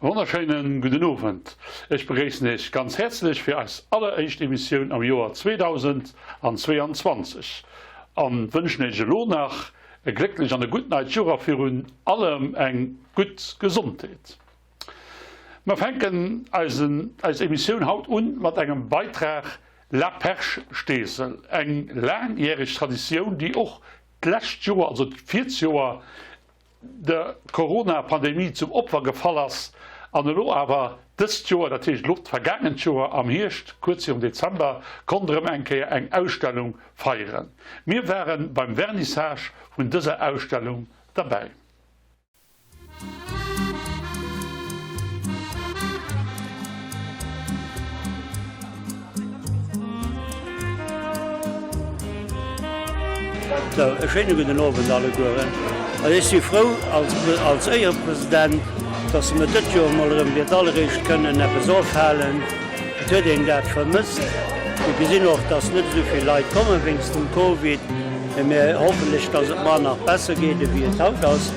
Wunderschönen guten Abend. Ich begrüße euch ganz herzlich für als allererste Emission am Jahr 2022 und wünsche euch nach glücklich an der guten Jahr für allem eine gute Gesundheit. Wir fangen als Emission heute an mit einem Beitrag La Perche Stesel, eine langjährige Tradition, die auch letztes Jahr, also 40 Jahre der Corona-Pandemie zum Opfer gefallen ist. Anno aber das Jahr, das ist Luft vergangenen Jahr am Hirsch, kurz im Dezember, konnten wir eine Ausstellung feiern. Wir waren beim Vernissage von dieser Ausstellung dabei. So, schönen guten Abend alle Guren. Ich bin froh als Ehrenpräsident, dass wir das Jahr mal wird alle recht können etwas aufhalten. Ich habe den das vermisst. Wir sehen auch, dass nicht so viele Leute kommen wegen dem Covid. Wir hoffentlich, dass es mal noch besser geht, wie es heute ist.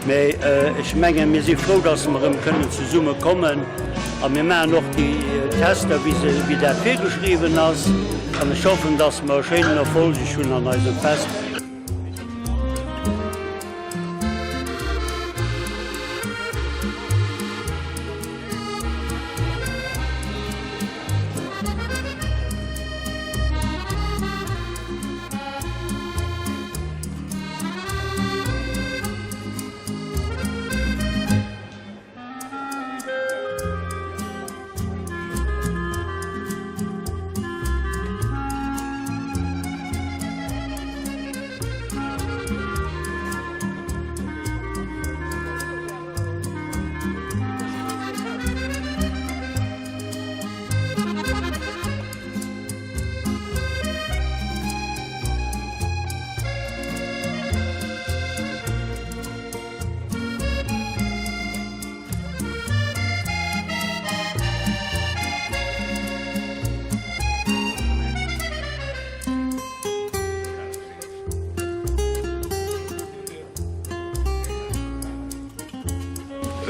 Aber ich meine, wir sind froh, dass wir können zusammen kommen. Und wir machen noch die Tester, wie das vorgeschrieben ist. Und ich hoffe, dass wir schönen Erfolg schon an unserem Fest.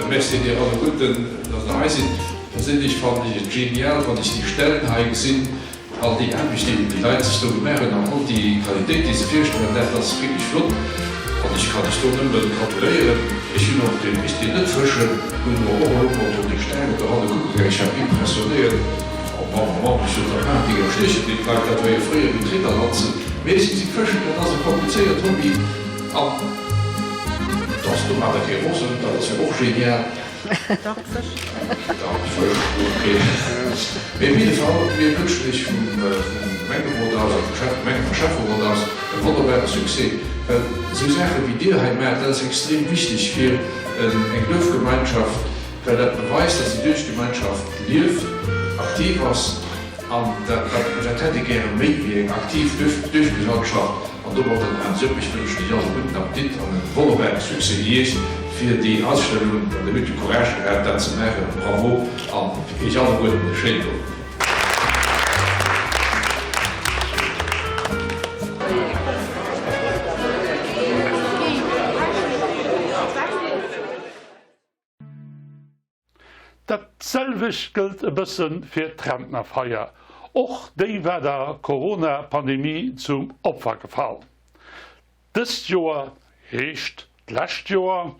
Merci dir alle Guten, dass da sind. Persönlich fand ich es genial, wenn ich die Stellen hier gesehen all die Einbestimmungen, die Leute sich da merken, und die Qualität dieser Vorstellung, das ist wirklich flott. Und ich kann dich da nur gratulieren. Ich bin noch den nicht frischen und nur und die Sterne, da habe ich habe impressioniert. Aber ich schon die Geschichte, die Leute, die früher mit Dritter lassen. Wesentlich die Frischen, das ist ein komplizierter Hobby. Das du mal der Rosen, das ist ja auch genial. Dankeschön. Okay. In jedem Fall, wir wünschen dich vom Mengenmodell, Mengenverschaffungsmodell, ein wunderbarer Succès. So Sachen wie dir, das ist extrem wichtig für eine Löwgemeinschaft, weil das beweist, dass die Löwgemeinschaft lebt, aktiv ist, und das hätte ich gerne mitwirken, aktiv Löwgemeinschaft. Und da wird dann wirklich wünsche ich alle guten Appetit und einen wunderbaren Succès für die Ausstellung und damit die Courage gehabt, das zu machen. Bravo und ich alle guten Geschenke. Dasselbe gilt ein bisschen für die Rentnerfeier. Auch die war der Corona-Pandemie zum Opfer gefallen. Dieses Jahr heißt letztes Jahr,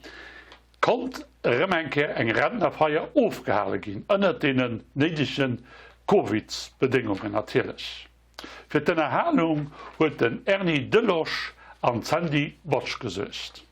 konnte eine Rentnerfeier aufgehalten gehen, unter den niedrigen Covid-Bedingungen natürlich. Für die Erhaltung hat Ernie Deloche an Sandy Botsch gesetzt.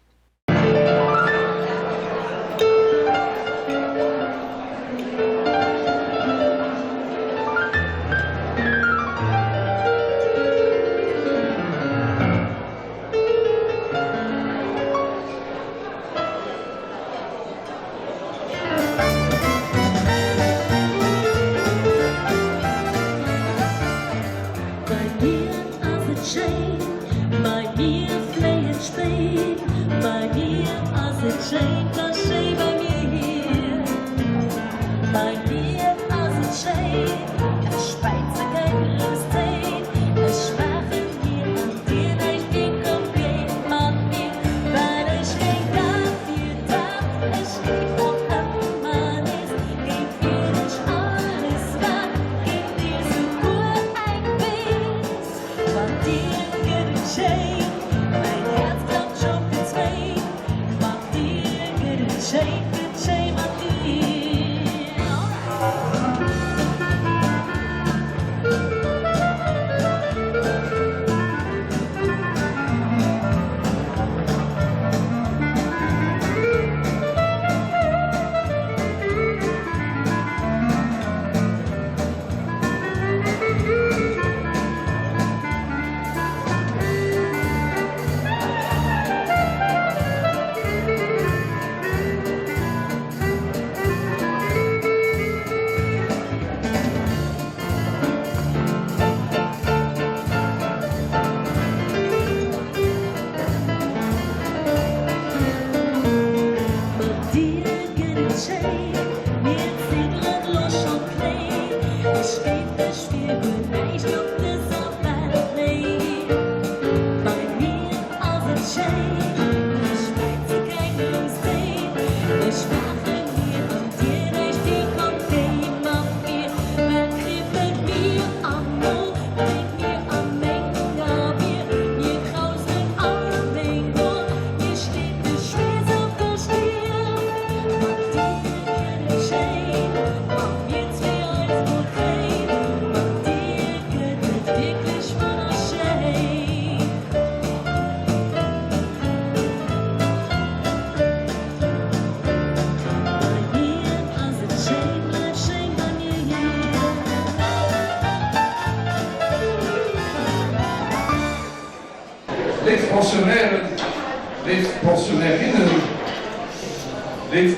Pensionärinnen,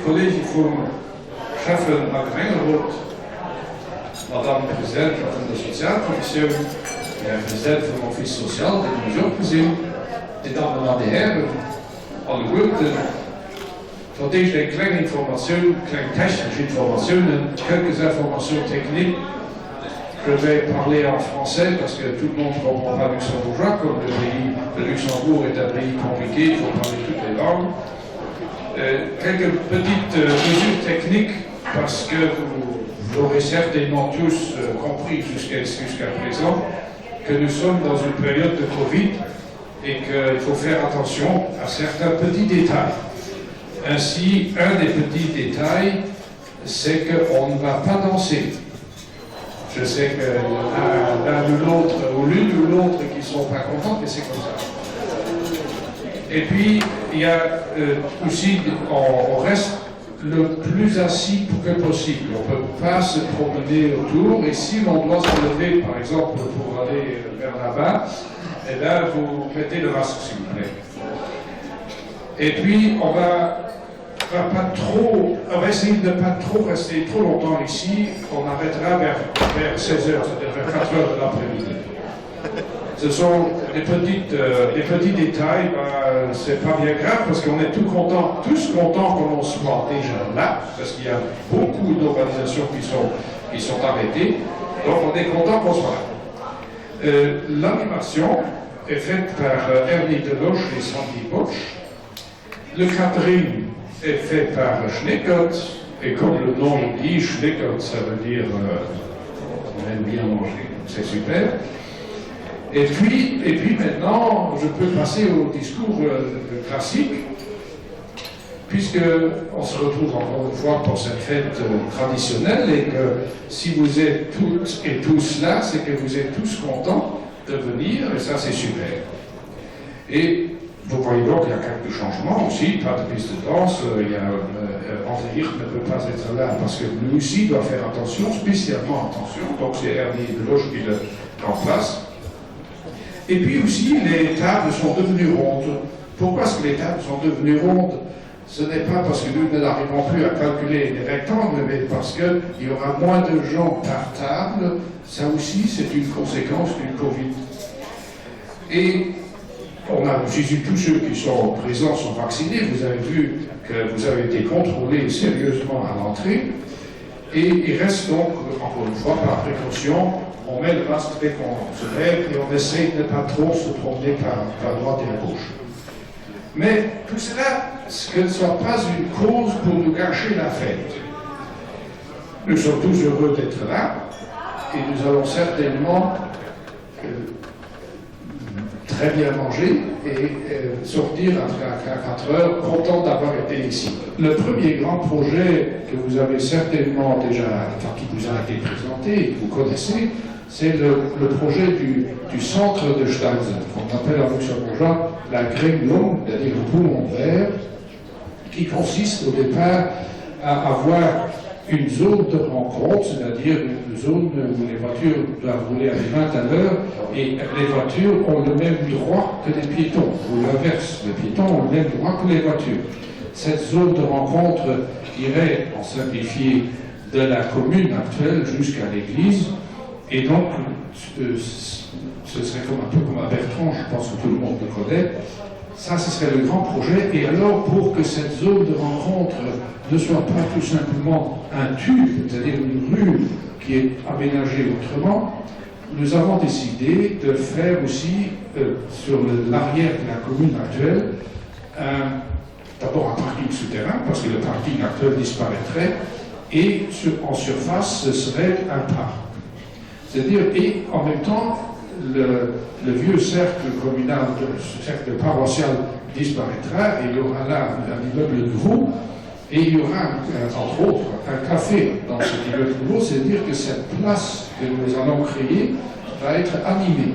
College vom Chefen nach Mengerot, Madame Präsident von der Sozialkommission, Herr Präsident vom Office Social, den ich auch gesehen, die Damen und Herren, alle Guten, von denen ich eine kleine Information, kleine technische Informationen, quelques informations techniques. Je vais parler en français parce que tout le monde ne comprend pas luxembourgeois, comme le Luxembourg est un pays compliqué, il faut parler toutes les langues. Quelques petites mesures techniques parce que vous l'aurez certainement tous compris jusqu'à présent que nous sommes dans une période de Covid et qu'il faut faire attention à certains petits détails. Ainsi, un des petits détails, c'est qu'on ne va pas danser. Je sais qu'il y en a l'un ou l'autre, ou l'une ou l'autre qui ne sont pas contents, mais c'est comme ça. Et puis, il y a aussi, on reste le plus assis que possible. On ne peut pas se promener autour, et si l'on doit se lever, par exemple, pour aller vers là-bas, eh bien, vous mettez le masque, s'il vous plaît. Et puis, on va essayer de ne pas trop rester trop longtemps ici. On arrêtera vers 16h, c'est-à-dire vers 4h de l'après-midi. Ce sont des petits détails, c'est pas bien grave parce qu'on est tous contents que l'on soit déjà là, parce qu'il y a beaucoup d'organisations qui sont arrêtées, donc on est content qu'on soit là. L'animation est faite par Ernie Deloche et Sandy Bosch. Le catering est fait par Schneekot, et comme le nom le dit, Schneekot, ça veut dire on aime bien manger, c'est super. Et puis maintenant, je peux passer au discours classique, puisqu'on se retrouve encore une fois pour cette fête traditionnelle, et que si vous êtes toutes et tous là, c'est que vous êtes tous contents de venir, et ça c'est super. Et vous voyez donc qu'il y a quelques changements aussi, pas de piste de danse, André Hirsch ne peut pas être là parce que lui aussi doit faire attention, spécialement attention, donc c'est Ernie Deloche qui le remplace. Et puis aussi, les tables sont devenues rondes. Pourquoi est-ce que les tables sont devenues rondes? Ce n'est pas parce que nous n'arrivons plus à calculer les rectangles, mais parce qu'il y aura moins de gens par table. Ça aussi, c'est une conséquence du Covid. Et on a aussi tous ceux qui sont présents sont vaccinés. Vous avez vu que vous avez été contrôlés sérieusement à l'entrée. Et il reste donc, encore une fois, par précaution, on met le masque dès qu'on se lève et on essaye de ne pas trop se promener par droite et à gauche. Mais tout cela, que ne soit pas une cause pour nous gâcher la fête. Nous sommes tous heureux d'être là et nous allons certainement très bien manger et sortir à 4 heures, content d'avoir été ici. Le premier grand projet que vous avez certainement déjà, qui vous a été présenté et que vous connaissez, c'est le projet du centre de Stalzen, qu'on appelle en luxembourgeois la Gremlung, c'est-à-dire le poumon vert, qui consiste au départ à avoir une zone de rencontre, c'est-à-dire une zone où les voitures doivent rouler à 20 à l'heure et les voitures ont le même droit que les piétons, ou l'inverse, les piétons ont le même droit que les voitures. Cette zone de rencontre irait, en simplifié, de la commune actuelle jusqu'à l'église, et donc ce serait un peu comme à Bertrand, je pense que tout le monde le connaît. Ça, ce serait le grand projet. Et alors, pour que cette zone de rencontre ne soit pas tout simplement un tube, c'est-à-dire une rue qui est aménagée autrement, nous avons décidé de faire aussi, sur l'arrière de la commune actuelle, d'abord un parking souterrain, parce que le parking actuel disparaîtrait, et en surface, ce serait un parc. C'est-à-dire, et en même temps, le vieux cercle communal, le cercle paroissial disparaîtra, et il y aura là un immeuble nouveau, et il y aura, entre autres, un café dans cet immeuble nouveau, c'est-à-dire que cette place que nous allons créer va être animée.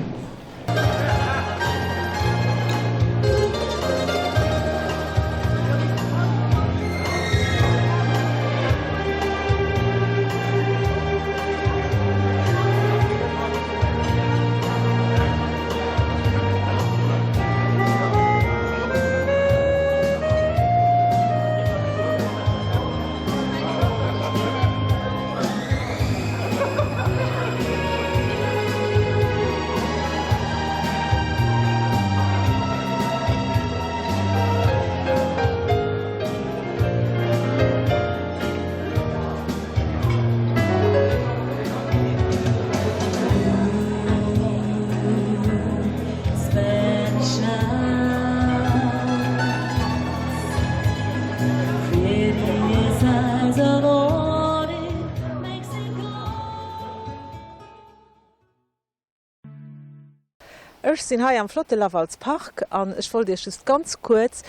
Ich bin hier am Flottelavals-Park und ich wollte euch just ganz kurz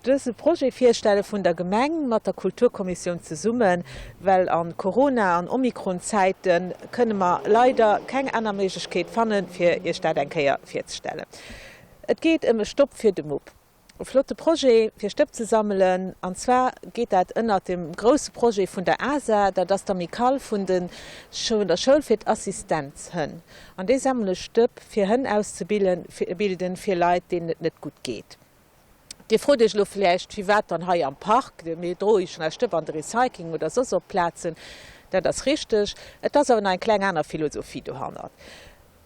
dieses Projekt vorstellen von der Gemeinde mit der Kulturkommission zusammen, weil an Corona- und Omikron-Zeiten können wir leider keine andere Möglichkeit finden, für ihr Stadtdenker vorzustellen. Es geht um einen Stopp für den MUB. Ein flottes Projekt für Stopp zu sammeln, und zwar geht das unter dem großen Projekt von der ASA, das der Mikal von der Schule für die Assistenz hin. Und die sammeln Stopp für hin auszubilden für Leute, denen es nicht gut geht. Die fragt sich vielleicht, wie wird dann hier am Park, wir drohen schon ein Stück an der Recycling oder so Plätzen, das ist richtig, das ist aber eine kleine andere Philosophie dahinter.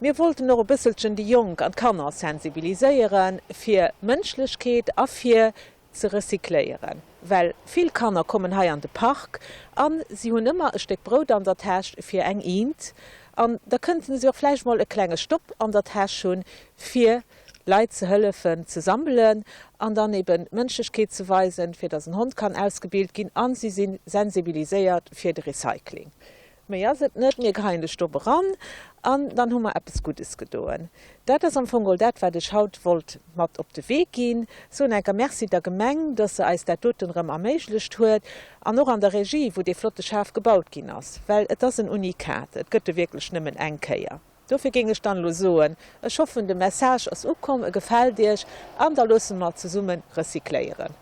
Wir wollten noch ein bisschen die Jungen und Kinder sensibilisieren für Menschlichkeit und für zu recyclieren. Weil viele Kinder kommen hier an den Park und sie haben immer ein Stück Brot an der Tasche für ein Eint. Und da könnten sie auch vielleicht mal einen kleinen Stopp an der Tasche schon für Leute zu helfen, zu sammeln und dann eben Menschlichkeit zu weisen, für das ein Hund kann ausgebildet gehen und sie sind sensibilisiert für das Recycling. Wir sind nicht mehr keine Stopp ran und dann haben wir etwas Gutes getan. Das ist am Anfang das, was ich heute wollte, mit auf den Weg gehen. So ein Merci der Gemeinde, dass sie uns das dort ermöglicht hat und auch an der Regie, wo die flotte Schaf gebaut ist. Weil das ist ein Unikat, es gibt wirklich nicht mehr ein Kehr. Dafür ging ich dann los so. Ich hoffe, die Message ist angekommen, gefällt dir und da lassen wir zusammen recyclieren.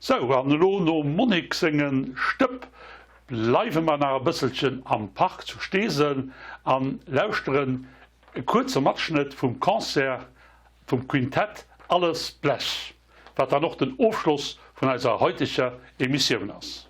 So, an no Monik singen Stöpp bleiwen man ein bisschen am Park zu stesen an lauschteren kurzer Matschnitt vom Konzert vom Quintett Alles Blech, wat da noch den Aufschluss von unserer heutigen Emission ist.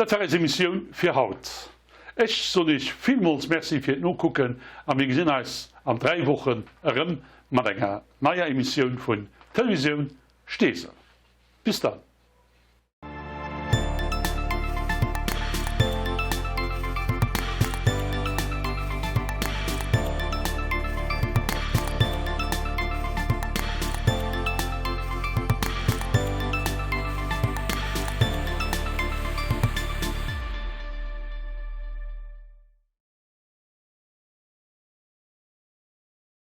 Dat war als Emission fir Haut. Ech soll ich vielmals Merci fir no gucken am mir gesinn als an 3 Wochen mat enger naier Emission vun Television Stesel. Bis dann.